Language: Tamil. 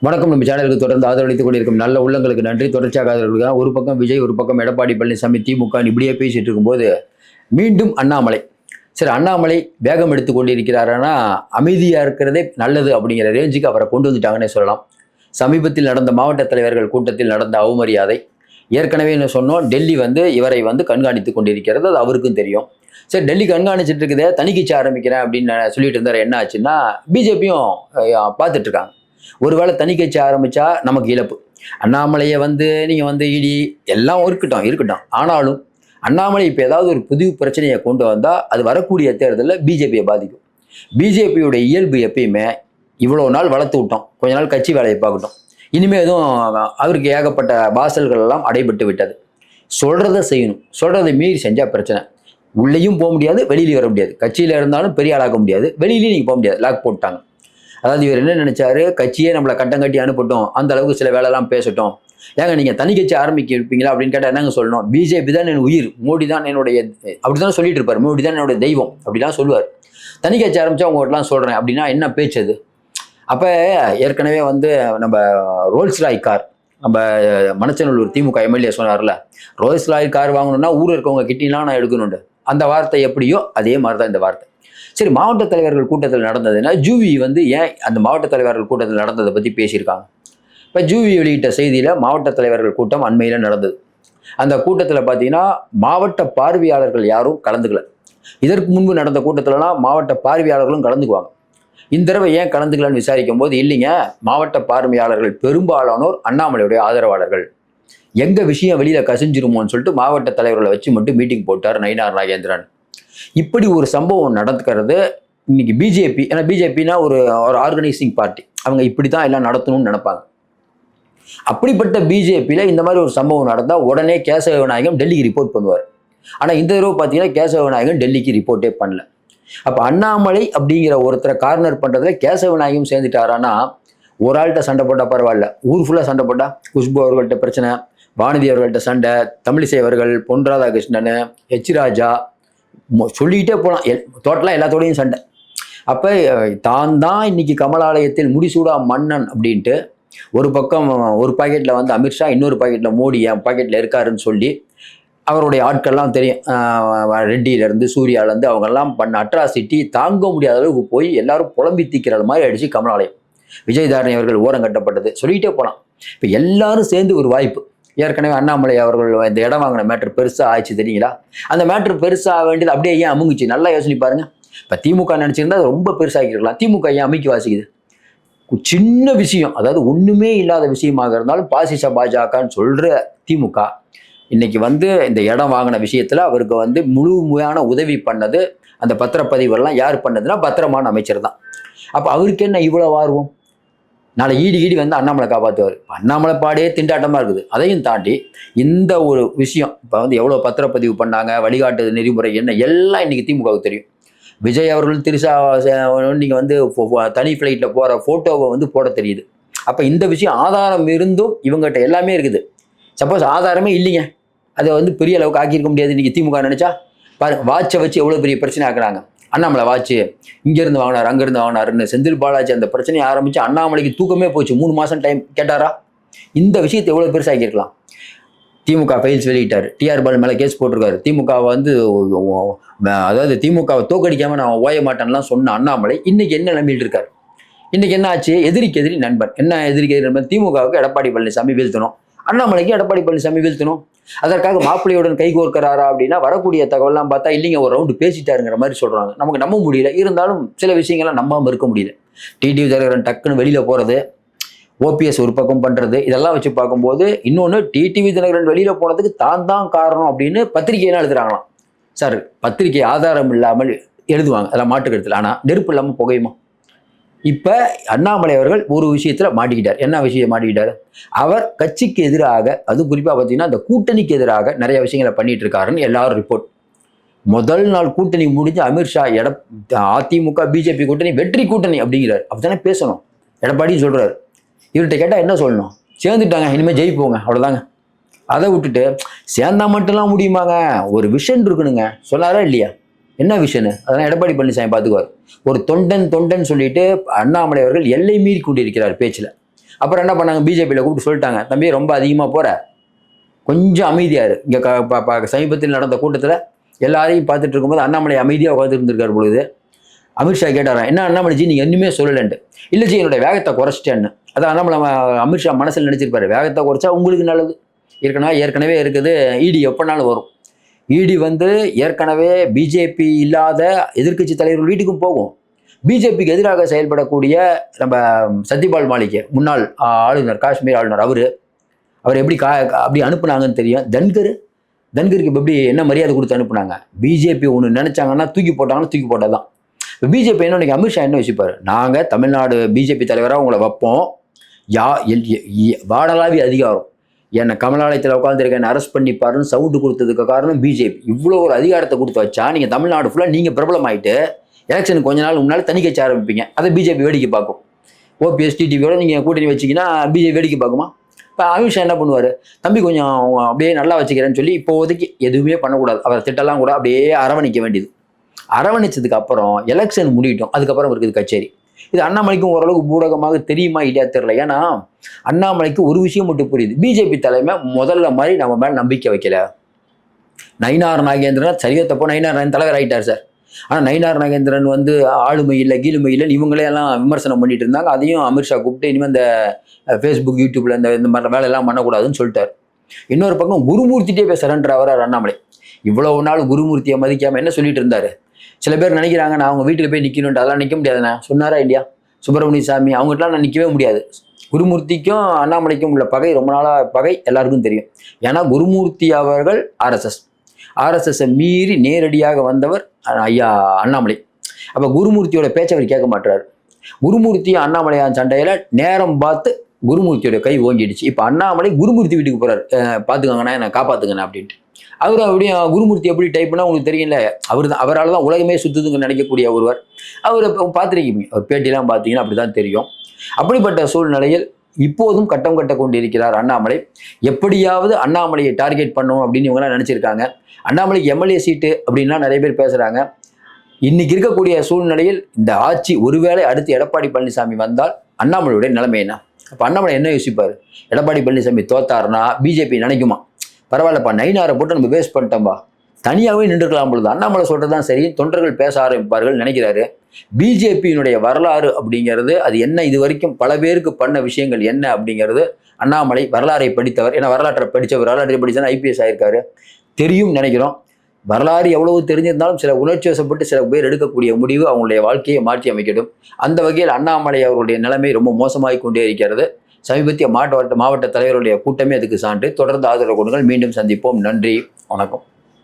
வணக்கம். நம்ம சேனலுக்கு தொடர்ந்து ஆதரவளித்துக் கொண்டிருக்கும் நல்ல உள்ளங்களுக்கு நன்றி. தொடர்ச்சியாக ஆதரவு. ஒரு பக்கம் விஜய், ஒரு பக்கம் எடப்பாடி பழனிசாமி, திமுக இப்படியே பேசிட்டு இருக்கும்போது மீண்டும் அண்ணாமலை. சரி, அண்ணாமலை வேகம் எடுத்து கொண்டிருக்கிறாருன்னா அமைதியா இருக்கிறதே நல்லது அப்படிங்கிற ரேஞ்சுக்கு அவரை கொண்டு வந்துட்டாங்கன்னே சொல்லலாம். சமீபத்தில் நடந்த மாவட்ட தலைவர்கள் கூட்டத்தில் நடந்த அவமரியாதை ஏற்கனவே என்ன சொன்னோம். டெல்லி இவரை கண்காணித்து கொண்டிருக்கிறது, அது அவருக்கும் தெரியும். சரி, டெல்லி கண்காணிச்சுட்டு இருக்குதே, தணிக்கை ஆரம்பிக்கிறேன் அப்படின்னு சொல்லிட்டு இருந்தாரு. என்ன ஆச்சுன்னா பிஜேபியும் பார்த்துட்டு இருக்காங்க. ஒருவேளை தணிக்கை ஆரம்பிச்சா நமக்கு இழப்பு. அண்ணாமலையை நீங்க இடி எல்லாம் இருக்கட்டும். ஆனாலும் அண்ணாமலை இப்போ ஏதாவது ஒரு புது பிரச்சனையை கொண்டு வந்தா அது வரக்கூடிய தேர்தலில் பிஜேபியை பாதிக்கும். பிஜேபியோட இயல்பு எப்பயுமே இவ்வளோ நாள் வளர்த்து விட்டோம், கொஞ்ச நாள் கட்சி வேலையை பார்க்கட்டும். இனிமேல் எதுவும் அவருக்கு ஏகப்பட்ட வாசல்கள் எல்லாம் அடைபட்டு விட்டது. சொல்றதை செய்யணும், சொல்றதை மீறி செஞ்சா பிரச்சனை. உள்ளேயும் போக முடியாது, வெளியிலையும் வர முடியாது. கட்சியில இருந்தாலும் பெரிய ஆளாக்க முடியாது, வெளியிலையும் நீங்க போக முடியாது. லாக் போட்டாங்க. அதாவது இவர் என்ன நினைச்சாரு, கட்சியே நம்மளை கட்டம் கட்டி அனுப்பட்டும், அந்த அளவுக்கு சில வேலைலாம் பேசட்டும். ஏங்க நீங்க தனி கட்சி ஆரம்பிக்க இருப்பீங்களா அப்படின்னு கேட்டால் என்னங்க சொல்லணும்? பிஜேபி தான் என் உயிர், மோடி தான் என்னுடைய, அப்படிதான் சொல்லிட்டு இருப்பாரு. மோடி தான் என்னுடைய தெய்வம் அப்படிலாம் சொல்லுவார். தனி கட்சி ஆரம்பிச்சா உங்கள்கிட்டலாம் சொல்றேன் அப்படின்னா என்ன பேச்சு அது? அப்ப ஏற்கனவே நம்ம ரோல்ஸ் ராய் கார், நம்ம மணச்சநல்லூர் திமுக எம்எல்ஏ சொன்னார்ல, ரோல்ஸ் ராய் கார் வாங்கணும்னா ஊரில் இருக்கவங்க கிட்டிலாம் நான் எடுக்கணுண்டு. அந்த வார்த்தை எப்படியோ அதே மாதிரி தான் இந்த வார்த்தை. சரி, மாவட்ட தலைவர்கள் கூட்டத்தில் நடந்ததுன்னா ஜூவி ஏன் அந்த மாவட்ட தலைவர்கள் கூட்டத்தில் நடந்ததை பற்றி பேசியிருக்காங்க. இப்போ ஜூவி வெளியிட்ட செய்தியில் மாவட்ட தலைவர்கள் கூட்டம் அண்மையில் நடந்தது. அந்த கூட்டத்தில் பார்த்தீங்கன்னா மாவட்ட பார்வையாளர்கள் யாரும் கலந்துக்கல. இதற்கு முன்பு நடந்த கூட்டத்திலலாம் மாவட்ட பார்வையாளர்களும் கலந்துக்குவாங்க. இந்த தடவை ஏன் கலந்துக்கலன்னு விசாரிக்கும் போது, இல்லைங்க, மாவட்ட பார்வையாளர்கள் பெரும்பாலானோர் அண்ணாமலையுடைய ஆதரவாளர்கள். எங்க விஷயம் வெளியில கசிஞ்சிருமோன்னு சொல்லிட்டு மாவட்ட தலைவர்களை வச்சு மட்டும் மீட்டிங் போட்டார் நயினார் நாகேந்திரன். இப்படி ஒரு சம்பவம் நடக்கிறது இன்னைக்கு பிஜேபி. ஏன்னா பிஜேபினா ஒரு ஆர்கனைசிங் பார்ட்டி, அவங்க இப்படித்தான் எல்லாம் நடத்தணும்னு நினைப்பாங்க. அப்படிப்பட்ட பிஜேபியில இந்த மாதிரி ஒரு சம்பவம் நடந்தா உடனே கேசவ விநாயகம் டெல்லிக்கு ரிப்போர்ட் பண்ணுவார். ஆனா இந்த தடவை பார்த்தீங்கன்னா கேசவ விநாயகம் டெல்லிக்கு ரிப்போர்ட்டே பண்ணல. அப்ப அண்ணாமலை அப்படிங்கிற ஒருத்தரை கார்னர் பண்றதுல கேசவ விநாயகம் சேர்ந்துட்டாரானா, ஒரு ஆள்கிட்ட சண்டை போட்டா பரவாயில்ல, ஊர் ஃபுல்லா சண்டை போட்டா, குஷ்பு அவர்கள்ட்ட பிரச்சனை, வானதி அவர்கள்ட்ட சண்டை, தமிழிசை அவர்கள், பொன் ராதாகிருஷ்ணன், ஹெச் ராஜா, சொல்லிக்கிட்டே போகலாம். டோட்டலாக எல்லாத்தோடையும் சண்டை. அப்போ தான் இன்னைக்கு கமலாலயத்தில் முடிசூடா மன்னன் அப்படின்ட்டு ஒரு பக்கம் ஒரு பாக்கெட்டில் அமித்ஷா, இன்னொரு பாக்கெட்டில் மோடி என் பாக்கெட்டில் இருக்காருன்னு சொல்லி அவருடைய ஆட்கள்லாம் தெரியும், ரெட்டியிலேருந்து சூர்யாவிலேருந்து அவங்கெல்லாம் பண்ண அட்ராசிட்டி தாங்க முடியாத அளவுக்கு போய் எல்லாரும் புலம்பி தீக்கிற மாதிரி ஆயிடுச்சு கமலாலயம். விஜயதாரணி அவர்கள் ஓரம் கட்டப்பட்டது, சொல்லிக்கிட்டே போகலாம். இப்போ எல்லாரும் சேர்ந்து ஒரு வாய்ப்பு. ஏற்கனவே அண்ணாமலை அவர்கள் இந்த இடம் வாங்கின மேட்ரு பெருசாக ஆயிடுச்சு தெரியுங்களா? அந்த மேட்ரு பெருசாக வேண்டியது அப்படியே ஏன் அமுங்குச்சு? நல்லா யோசனை பாருங்க. இப்போ திமுக நினச்சிருந்தா அது ரொம்ப பெருசாகிருக்கலாம். திமுக ஏன் அமைக்கி வாசிக்குது? சின்ன விஷயம், அதாவது ஒன்றுமே இல்லாத விஷயமாக இருந்தாலும் பாசிச பாஜகன்னு சொல்கிற திமுக இன்னைக்கு இந்த இடம் வாங்கின விஷயத்தில் அவருக்கு முழுமையான உதவி பண்ணது, அந்த பத்திரப்பதிவெல்லாம் யார் பண்ணதுன்னா பத்திரமான அமைச்சர் தான். அப்போ அவருக்கு என்ன இவ்வளோ ஆர்வம்? நாளை ஈடி அண்ணாமலை காப்பாற்றுவார். அண்ணாமலை பாடே திண்டாட்டமாக இருக்குது. அதையும் தாண்டி இந்த ஒரு விஷயம், இப்போ எவ்வளோ பத்திரப்பதிவு பண்ணாங்க, வழிகாட்டு நெறிமுறை என்ன, எல்லாம் இன்னைக்கு திமுகவுக்கு தெரியும். விஜய் அவர்கள் திருசா நீங்கள் தனி ஃப்ளைட்டில் போகிற ஃபோட்டோவை போட தெரியுது. அப்போ இந்த விஷயம் ஆதாரம் இருந்தும் இவங்ககிட்ட எல்லாமே இருக்குது. சப்போஸ் ஆதாரமே இல்லைங்க, அதை பெரிய அளவுக்கு ஆக்கியிருக்க முடியாது. இன்னைக்கு திமுக நினச்சா பாருங்க, வாட்சை வச்சு எவ்வளோ பெரிய பிரச்சனை ஆக்குறாங்க. அண்ணாமலை வாட்சு இங்கேருந்து வாங்கினார், அங்கேருந்து வாங்கினாருன்னு செந்தில் பாலாஜி அந்த பிரச்சனையை ஆரம்பித்து அண்ணாமலைக்கு தூக்கமே போச்சு. 3 மாதம் டைம் கேட்டாரா? இந்த விஷயத்தை எவ்வளோ பெருசாகிருக்கலாம். திமுக ஃபைல்ஸ் வெளியிட்டார், டிஆர் பால் மேலே கேஸ் போட்டிருக்காரு. திமுகவை அதாவது திமுகவை தோக்கடிக்காமல் நான் ஓய மாட்டேன்லாம் சொன்ன அண்ணாமலை இன்னைக்கு என்ன நம்பிட்டு இருக்காரு? இன்னைக்கு என்ன ஆச்சு? எதிரிக்கு எதிரி நண்பன். என்ன எதிரிக்கு எதிரி நண்பன்? திமுகவுக்கு எடப்பாடி பழனிசாமி வீழ்த்தணும், அண்ணாமலைக்கு எடப்பாடி பழனிசாமி வீழ்த்தணும். அதற்காக மாப்பிள்ளையுடன் கைகோர்க்கிறாரா அப்படின்னா வரக்கூடிய தகவல்லாம் பார்த்தா இல்லைங்க, ஒரு ரவுண்டு பேசிட்டாருங்கிற மாதிரி சொல்றாங்க. நமக்கு நம்ப முடியல. இருந்தாலும் சில விஷயங்கள்லாம் நம்பாமல் இருக்க முடியல. டிடிவி தினகரன் டக்குன்னு வெளியில போறது, ஓபிஎஸ் ஒரு பக்கம் பண்றது, இதெல்லாம் வச்சு பார்க்கும்போது இன்னொன்று, டிடிவி தினகரன் வெளியில போனதுக்கு தான் காரணம் அப்படின்னு பத்திரிகையெல்லாம் எழுதுறாங்களாம். சார், பத்திரிகை ஆதாரம் இல்லாமல் எழுதுவாங்க, அதெல்லாம் மாட்டுக்கருத்துல. ஆனால் நெருப்பு இல்லாமல் புகையுமா? இப்போ அண்ணாமலை அவர்கள் ஒரு விஷயத்தில் மாட்டிக்கிட்டார். என்ன விஷயம் மாட்டிக்கிட்டார்? அவர் கட்சிக்கு எதிராக, அதுவும் குறிப்பாக பார்த்தீங்கன்னா அந்த கூட்டணிக்கு எதிராக நிறைய விஷயங்களை பண்ணிட்டு இருக்காருன்னு எல்லாரும் ரிப்போர்ட். முதல் நாள் கூட்டணி முடிஞ்சு அமித்ஷா அதிமுக பிஜேபி கூட்டணி வெற்றி கூட்டணி அப்படிங்கிறார். அப்படித்தானே பேசணும். எடப்பாடியும் சொல்றாரு. இவர்கிட்ட கேட்டால் என்ன சொல்லணும்? சேர்ந்துட்டாங்க, இனிமேல் ஜெயிப்போங்க, அவ்வளோதாங்க. அதை விட்டுட்டு சேர்ந்தா மட்டும்லாம் முடியுமாங்க? ஒரு விஷன் இருக்கணுங்க. சொன்னாரா இல்லையா? என்ன விஷயம்னு அதெல்லாம் எடப்பாடி பழனிசாமி பார்த்துக்குவார். ஒரு தொண்டன் சொல்லிட்டு அண்ணாமலை அவர்கள் எல்லை மீறி கொண்டிருக்கிறார் பேச்சில். அப்புறம் என்ன பண்ணாங்க, பிஜேபியில் கூப்பிட்டு சொல்லிட்டாங்க, தம்பி ரொம்ப அதிகமாக போகிற, கொஞ்சம் அமைதியாரு. இங்கே சமீபத்தில் நடந்த கூட்டத்தில் எல்லாரையும் பார்த்துட்டு இருக்கும்போது அண்ணாமலை அமைதியாக உட்காந்துருந்துருக்காரு பொழுது அமித்ஷா கேட்டாராம், என்ன அண்ணாமலைஜி நீங்கள் இன்னுமே சொல்லலைன்ட்டு. இல்லை ஜி, என்னோட வேகத்தை குறைச்சிட்டேன்னு. அதான் அண்ணாமலை அமித்ஷா மனசில் நினச்சிருப்பாரு, வேகத்தை குறைச்சா உங்களுக்கு நல்லது, ஏற்கனவே இருக்குது, இடி எப்போனாலும் வரும். இடி ஏற்கனவே பிஜேபி இல்லாத எதிர்க்கட்சி தலைவர்கள் வீட்டுக்கும் போகும். பிஜேபிக்கு எதிராக செயல்படக்கூடிய நம்ம சத்யபால் மாலிக், முன்னாள் ஆளுநர், காஷ்மீர் ஆளுநர், அவர் எப்படி அப்படி அனுப்புனாங்கன்னு தெரியும். தன்கருக்கு இப்போ எப்படி என்ன மரியாதை கொடுத்து அனுப்புனாங்க. பிஜேபி ஒன்று நினைச்சாங்கன்னா தூக்கி போட்டாங்கன்னா தூக்கி போட்டதான். இப்போ பிஜேபி என்ன இன்னைக்கு அமித்ஷா என்ன வச்சுப்பாரு, நாங்கள் தமிழ்நாடு பிஜேபி தலைவராக உங்களை வைப்போம், வாடலாவி அதிகாரம், என்னை கமலாலயத்தில் உட்காந்துருக்க அரெஸ்ட் பண்ணிப்பாருன்னு சவுண்டு கொடுத்ததுக்கு காரணம் பிஜேபி. இவ்வளோ ஒரு அதிகாரத்தை கொடுத்து வச்சா நீங்கள் தமிழ்நாடு ஃபுல்லாக நீங்கள் பிரபலம் ஆகிட்டு எலெக்ஷனுக்கு கொஞ்ச நாள் முன்னால் தனி கட்சி ஆரம்பிப்பீங்க. அதை பிஜேபி வேடிக்கை பார்க்கும். ஓபிஎஸ் டிடிவியோட நீங்கள் கூட்டணி வச்சிங்கன்னா பிஜேபி வேடிக்கை பார்க்குமா? இப்போ அமித்ஷா என்ன பண்ணுவார், தம்பி கொஞ்சம் அப்படியே நல்லா வச்சுக்கிறேன்னு சொல்லி இப்போதைக்கு எதுவுமே பண்ணக்கூடாது, அவரை திட்டெல்லாம் கூட அப்படியே அரவணைக்க வேண்டியது. அரவணைச்சதுக்கு அப்புறம் எலெக்ஷன் முடியட்டும், அதுக்கப்புறம் இருக்குது கச்சேரி. இது அண்ணாமலைக்கும் ஓரளவுக்கு பூடகமாக தெரியுமா இல்லையா தெரியல. ஏன்னா அண்ணாமலைக்கு ஒரு விஷயம் மட்டும் புரியுது, பிஜேபி தலைமை முதல்ல மாதிரி நம்ம மேலே நம்பிக்கை வைக்கல. நயினார் நாகேந்திரன் சரியா தப்போ நயினார் தலைவர் ஆகிட்டார் சார். ஆனால் நயினார் நாகேந்திரன் ஆளுமை இல்லை கீழுமை இல்லைன்னு இவங்களே எல்லாம் விமர்சனம் பண்ணிட்டு இருந்தாங்க. அதையும் அமித்ஷா கூப்பிட்டு இனிமேல் இந்த ஃபேஸ்புக் யூடியூப்ல இந்த மாதிரி வேலையெல்லாம் பண்ணக்கூடாதுன்னு சொல்லிட்டார். இன்னொரு பக்கம் குருமூர்த்திட்டே போய் சரண்டர் ஆகிறார் அண்ணாமலை. இவ்வளவு நாள் குருமூர்த்தியை மதிக்காம என்ன சொல்லிட்டு இருந்தாரு. சில பேர் நினைக்கிறாங்க நான் அவங்க வீட்டில் போய் நிற்கணுன்ட்டு, அதெல்லாம் நிற்க முடியாதுண்ணா சொன்னாரா இல்லையா சுப்பிரமணிய சாமி, அவங்ககிட்டலாம் நான் நிற்கவே முடியாது. குருமூர்த்திக்கும் அண்ணாமலைக்கும் உள்ள பகை ரொம்ப நாளாக பகை எல்லாருக்கும் தெரியும். ஏன்னா குருமூர்த்தி அவர்கள் ஆர்எஸ்எஸ்ஸை மீறி நேரடியாக வந்தவர் ஐயா அண்ணாமலை. அப்போ குருமூர்த்தியோட பேச்சை அவர் கேட்க மாட்டார். குருமூர்த்தி அண்ணாமலையான் சண்டையில் நேரம் பார்த்து குருமூர்த்தியோட கை ஓங்கிடுச்சு. இப்போ அண்ணாமலை குருமூர்த்தி வீட்டுக்கு போகிறார், பார்த்துக்கோங்கண்ணா என்னை காப்பாற்றுங்கண்ணா அப்படின்ட்டு. அவர் அப்படியே குருமூர்த்தி எப்படி டைப்னா உங்களுக்கு தெரியல, அவரால் தான் உலகமே சுற்றுதுன்னு நினைக்கக்கூடிய ஒருவர். அவர் பார்த்துருக்கீங்க, அவர் பேட்டிலாம் பார்த்தீங்கன்னா அப்படி தான் தெரியும். அப்படிப்பட்ட சூழ்நிலையில் இப்போதும் கட்டம் கட்ட கொண்டிருக்கிறார் அண்ணாமலை. எப்படியாவது அண்ணாமலையை டார்கெட் பண்ணணும் அப்படின்னு இவங்கெல்லாம் நினச்சிருக்காங்க. அண்ணாமலைக்கு எம்எல்ஏ சீட்டு அப்படின்லாம் நிறைய பேர் பேசுகிறாங்க. இன்னைக்கு இருக்கக்கூடிய சூழ்நிலையில் இந்த ஆட்சி ஒருவேளை அடுத்து எடப்பாடி பழனிசாமி வந்தால் அண்ணாமலையுடைய நிலைமை என்ன? அப்போ அண்ணாமலை என்ன யோசிப்பார், எடப்பாடி பழனிசாமி தோத்தாருன்னா பிஜேபி நினைக்குமா, பரவாயில்லப்பா நயினாரை போட்டு நம்ம வேஸ்ட் பண்ணிட்டோம்பா, தனியாகவே நின்றுக்கலாம் பொழுது அண்ணாமலை சொல்கிறது தான் சரி, தொண்டர்கள் பேச ஆரம்பிப்பார்கள் நினைக்கிறாரு. பிஜேபியினுடைய வரலாறு அப்படிங்கிறது அது என்ன, இது வரைக்கும் பல பேருக்கு பண்ண விஷயங்கள் என்ன அப்படிங்கிறது அண்ணாமலை வரலாறை படித்தவர். ஏன்னா வரலாற்றை படித்தா ஐபிஎஸ் ஆயிருக்காரு, தெரியும் நினைக்கிறோம். வரலாறு எவ்வளவு தெரிஞ்சிருந்தாலும் சில உணர்ச்சி வசப்பட்டு சில பேர் எடுக்கக்கூடிய முடிவு அவங்களுடைய வாழ்க்கையை மாற்றி அமைக்கிடும். அந்த வகையில் அண்ணாமலை அவருடைய நிலைமை ரொம்ப மோசமாகிக் கொண்டே இருக்கிறது. சமீபத்திய மாவட்ட தலைவருடைய கூட்டமே அதுக்கு சான்று. தொடர்ந்து ஆதரவு கொடுங்கள். மீண்டும் சந்திப்போம். நன்றி, வணக்கம்.